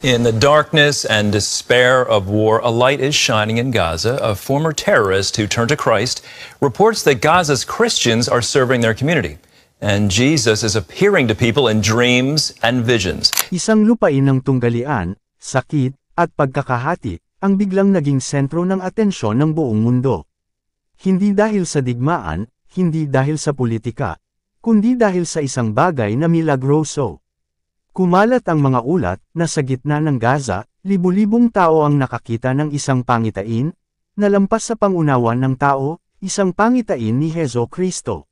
In the darkness and despair of war, a light is shining in Gaza. A former terrorist who turned to Christ reports that Gaza's Christians are serving their community. And Jesus is appearing to people in dreams and visions. Isang lupain ng tunggalian, sakit, at pagkakahati ang biglang naging sentro ng atensyon ng buong mundo. Hindi dahil sa digmaan, hindi dahil sa politika, kundi dahil sa isang bagay na milagroso. Kumalat ang mga ulat na sa gitna ng Gaza, libu-libong tao ang nakakita ng isang pangitain, na lampas sa pangunawan ng tao, isang pangitain ni Heso Kristo.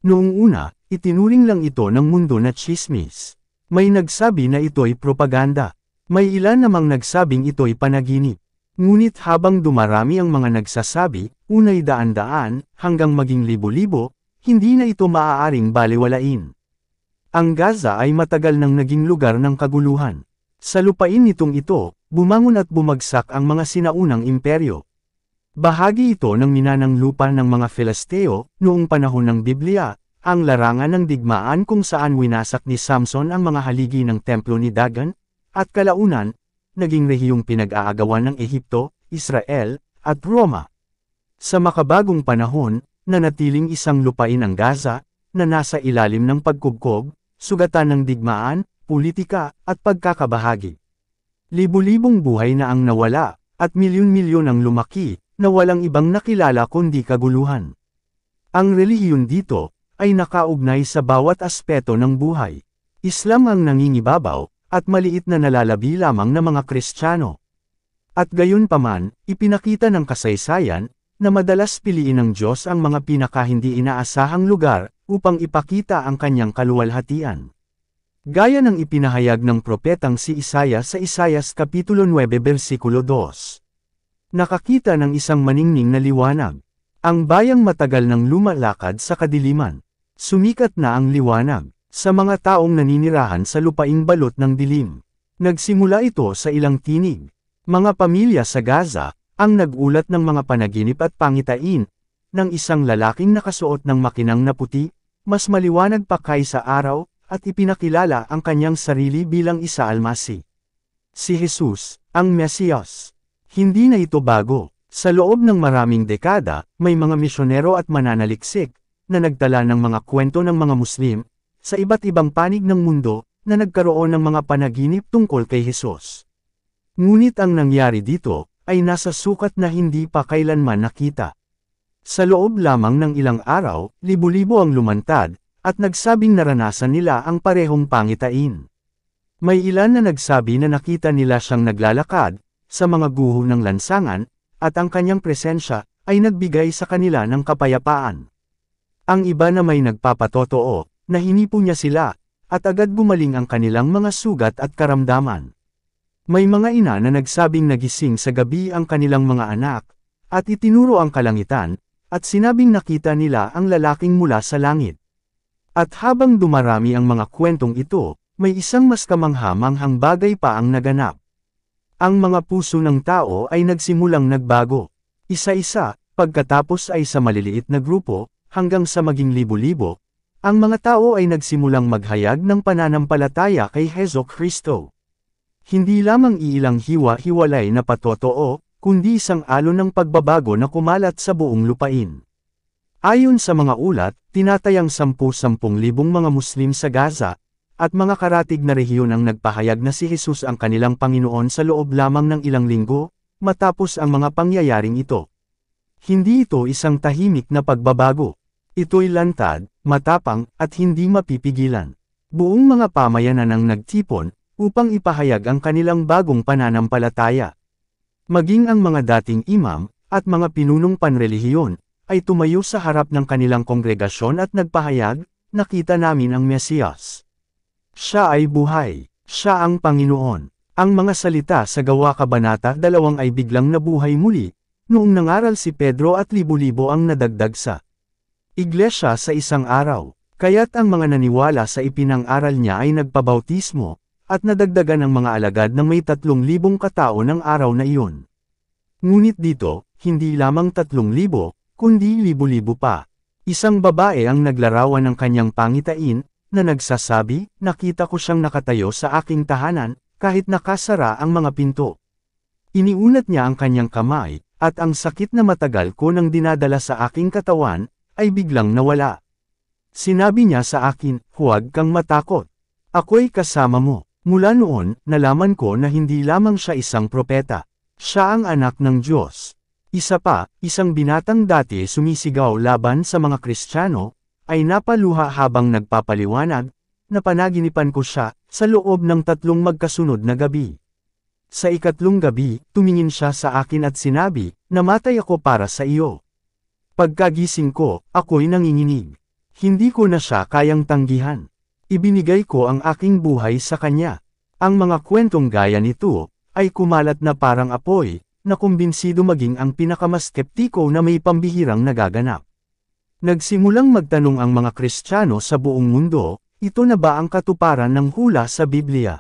Noong una, itinuring lang ito ng mundo na tsismis. May nagsabi na ito'y propaganda. May ilan namang nagsabing ito'y panaginip. Ngunit habang dumarami ang mga nagsasabi, unay daan-daan, hanggang maging libo-libo, hindi na ito maaaring balewalain. Ang Gaza ay matagal nang naging lugar ng kaguluhan. Sa lupain nitong ito, bumangon at bumagsak ang mga sinaunang imperyo. Bahagi ito ng minanang lupa ng mga Filisteo, noong panahon ng Biblia, ang larangan ng digmaan kung saan winasak ni Samson ang mga haligi ng templo ni Dagon, at kalaunan, naging rehiyong pinag-aagawan ng Ehipto, Israel, at Roma. Sa makabagong panahon, nanatiling isang lupain ang Gaza, na nasa ilalim ng pagkubkob, sugatan ng digmaan, politika, at pagkakabahagi. Libu-libong buhay na ang nawala, at milyon-milyon ang lumaki, na walang ibang nakilala kundi kaguluhan. Ang relihiyon dito, ay nakaugnay sa bawat aspeto ng buhay. Islam ang nangingibabaw, at maliit na nalalabi lamang ng mga Kristiyano. At gayon paman, ipinakita ng kasaysayan, na madalas piliin ng Diyos ang mga pinaka-hindi inaasahang lugar, upang ipakita ang kanyang kaluwalhatian. Gaya ng ipinahayag ng propetang si Isaiah sa Isaias Kapitulo 9 versikulo 2. Nakakita ng isang maningning na liwanag. Ang bayang matagal nang lumalakad sa kadiliman. Sumikat na ang liwanag, sa mga taong naninirahan sa lupaing balot ng dilim. Nagsimula ito sa ilang tinig. Mga pamilya sa Gaza, ang nag-ulat ng mga panaginip at pangitain, ng isang lalaking nakasuot ng makinang na puti, mas maliwanag pa kaysa araw, at ipinakilala ang kanyang sarili bilang isa almasi. Si Jesus, ang Mesiyas. Hindi na ito bago. Sa loob ng maraming dekada, may mga misyonero at mananaliksik, na nagtala ng mga kwento ng mga Muslim, sa iba't ibang panig ng mundo, na nagkaroon ng mga panaginip tungkol kay Jesus. Ngunit ang nangyari dito, ay nasa sukat na hindi pa kailanman nakita. Sa loob lamang ng ilang araw, libu-libo ang lumantad, at nagsabing naranasan nila ang parehong pangitain. May ilan na nagsabi na nakita nila siyang naglalakad, sa mga guho ng lansangan, at ang kanyang presensya, ay nagbigay sa kanila ng kapayapaan. Ang iba na may nagpapatotoo, na hinipo niya sila, at agad gumaling ang kanilang mga sugat at karamdaman. May mga ina na nagsabing nagising sa gabi ang kanilang mga anak, at itinuro ang kalangitan, at sinabing nakita nila ang lalaking mula sa langit. At habang dumarami ang mga kwentong ito, may isang mas kamangha-manghang bagay pa ang naganap. Ang mga puso ng tao ay nagsimulang nagbago. Isa-isa, pagkatapos ay sa maliliit na grupo, hanggang sa maging libo-libo, ang mga tao ay nagsimulang maghayag ng pananampalataya kay Heso Kristo. Hindi lamang iilang hiwa-hiwalay na patotoo, kundi isang alon ng pagbabago na kumalat sa buong lupain. Ayon sa mga ulat, tinatayang 10,000 mga Muslim sa Gaza, at mga karatig na rehiyon ang nagpahayag na si Jesus ang kanilang Panginoon sa loob lamang ng ilang linggo, matapos ang mga pangyayaring ito. Hindi ito isang tahimik na pagbabago. Ito'y lantad, matapang, at hindi mapipigilan. Buong mga pamayanan ang nagtipon, upang ipahayag ang kanilang bagong pananampalataya. Maging ang mga dating imam, at mga pinunong panrelihiyon, ay tumayo sa harap ng kanilang kongregasyon at nagpahayag, nakita namin ang Mesiyas. Siya ay buhay. Siya ang Panginoon. Ang mga salita sa Gawa Kabanata 2 ay biglang nabuhay muli, noong nangaral si Pedro at libo-libo ang nadagdag sa iglesia sa isang araw. Kaya't ang mga naniwala sa ipinang-aral niya ay nagpabautismo, at nadagdagan ang mga alagad ng may 3,000 katao ng araw na iyon. Ngunit dito, hindi lamang 3,000, kundi libo-libo pa. Isang babae ang naglarawan ng kanyang pangitain, na nagsasabi, nakita ko siyang nakatayo sa aking tahanan, kahit nakasara ang mga pinto. Iniunat niya ang kanyang kamay, at ang sakit na matagal ko nang dinadala sa aking katawan, ay biglang nawala. Sinabi niya sa akin, huwag kang matakot. Ako'y kasama mo. Mula noon, nalaman ko na hindi lamang siya isang propeta. Siya ang anak ng Diyos. Isa pa, isang binatang dati sumisigaw laban sa mga Kristiyano, ay napaluha habang nagpapaliwanag, na panaginipan ko siya, sa loob ng 3 magkasunod na gabi. Sa ikatlong gabi, tumingin siya sa akin at sinabi, namatay ako para sa iyo. Pagkagising ko, ako'y nanginginig. Hindi ko na siya kayang tanggihan. Ibinigay ko ang aking buhay sa kanya. Ang mga kwentong gaya nito, ay kumalat na parang apoy, na kumbinsido maging ang pinakamaskeptiko na may pambihirang nagaganap. Nagsimulang magtanong ang mga Kristiyano sa buong mundo, ito na ba ang katuparan ng hula sa Biblia?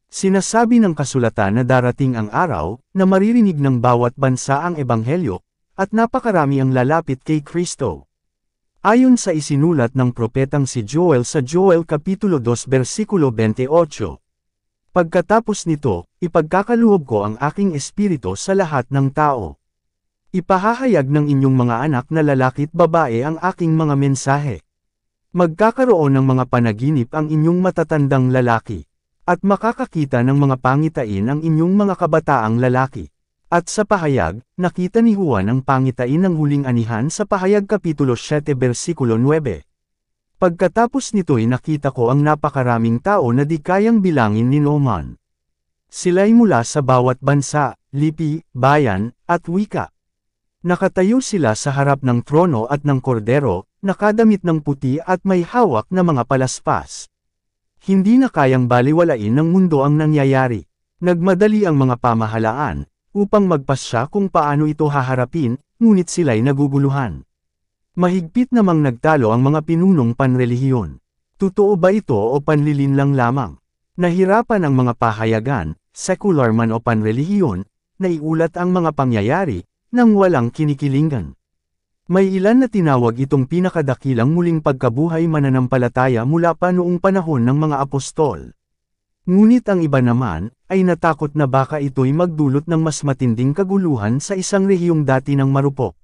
Sinasabi ng kasulatan na darating ang araw, na maririnig ng bawat bansa ang ebanghelyo, at napakarami ang lalapit kay Kristo. Ayon sa isinulat ng propetang si Joel sa Joel Kapitulo 2 versikulo 28. Pagkatapos nito, ipagkakaluob ko ang aking espiritu sa lahat ng tao. Ipahahayag ng inyong mga anak na lalaki at babae ang aking mga mensahe. Magkakaroon ng mga panaginip ang inyong matatandang lalaki, at makakakita ng mga pangitain ang inyong mga kabataang lalaki. At sa pahayag, nakita ni Juan ang pangitain ng huling anihan sa pahayag Kapitulo 7 versikulo 9. Pagkatapos nito'y nakita ko ang napakaraming tao na di kayang bilangin ni Noman. Sila'y mula sa bawat bansa, lipi, bayan, at wika. Nakatayo sila sa harap ng trono at ng kordero, nakadamit ng puti at may hawak na mga palaspas. Hindi na kayang baliwalain ng mundo ang nangyayari. Nagmadali ang mga pamahalaan, upang magpasya kung paano ito haharapin, ngunit sila'y naguguluhan. Mahigpit namang nagtalo ang mga pinunong panrelihiyon. Totoo ba ito o panlilinlang lamang? Nahirapan ang mga pahayagan, secular man o panrelihiyon, na iulat ang mga pangyayari, nang walang kinikilingan. May ilan na tinawag itong pinakadakilang muling pagkabuhay mananampalataya mula pa noong panahon ng mga apostol. Ngunit ang iba naman, ay natakot na baka ito'y magdulot ng mas matinding kaguluhan sa isang rehiyong dati ng marupok.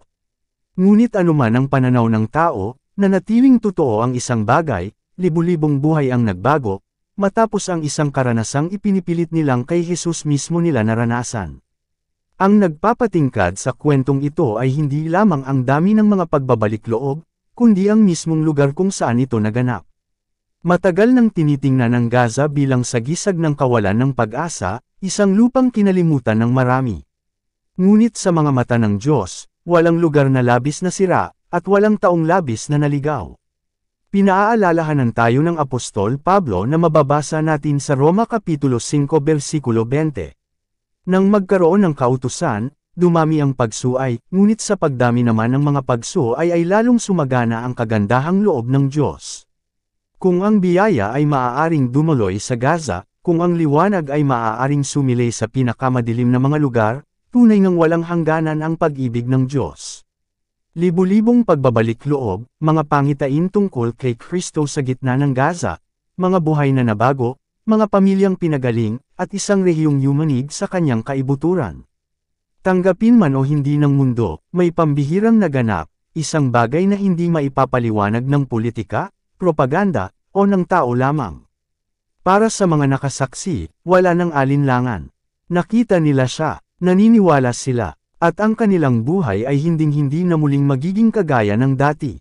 Ngunit anuman ang pananaw ng tao, nanatiling totoo ang isang bagay, libu-libong buhay ang nagbago, matapos ang isang karanasang ipinipilit nilang kay Jesus mismo nila naranasan. Ang nagpapatingkad sa kwentong ito ay hindi lamang ang dami ng mga pagbabalik loob, kundi ang mismong lugar kung saan ito naganap. Matagal nang tinitingnan ng Gaza bilang sagisag ng kawalan ng pag-asa, isang lupang kinalimutan ng marami. Ngunit sa mga mata ng Diyos, walang lugar na labis na sira, at walang taong labis na naligaw. Pinaaalalahanan tayo ng Apostol Pablo na mababasa natin sa Roma Kapitulo 5 versikulo 20. Nang magkaroon ng kautusan, dumami ang pagsuay, ngunit sa pagdami naman ng mga pagsuay ay lalong sumagana ang kagandahang loob ng Diyos. Kung ang biyaya ay maaaring dumuloy sa Gaza, kung ang liwanag ay maaaring sumilay sa pinakamadilim na mga lugar, tunay ngang walang hangganan ang pag-ibig ng Diyos. Libu-libong pagbabalik loob, mga pangitain tungkol kay Kristo sa gitna ng Gaza, mga buhay na nabago, mga pamilyang pinagaling, at isang rehiyong yumanig sa kanyang kaibuturan. Tanggapin man o hindi ng mundo, may pambihirang naganap, isang bagay na hindi maipapaliwanag ng politika, propaganda, o ng tao lamang. Para sa mga nakasaksi, wala nang alinlangan. Nakita nila siya, naniniwala sila, at ang kanilang buhay ay hinding-hindi na muling magiging kagaya ng dati.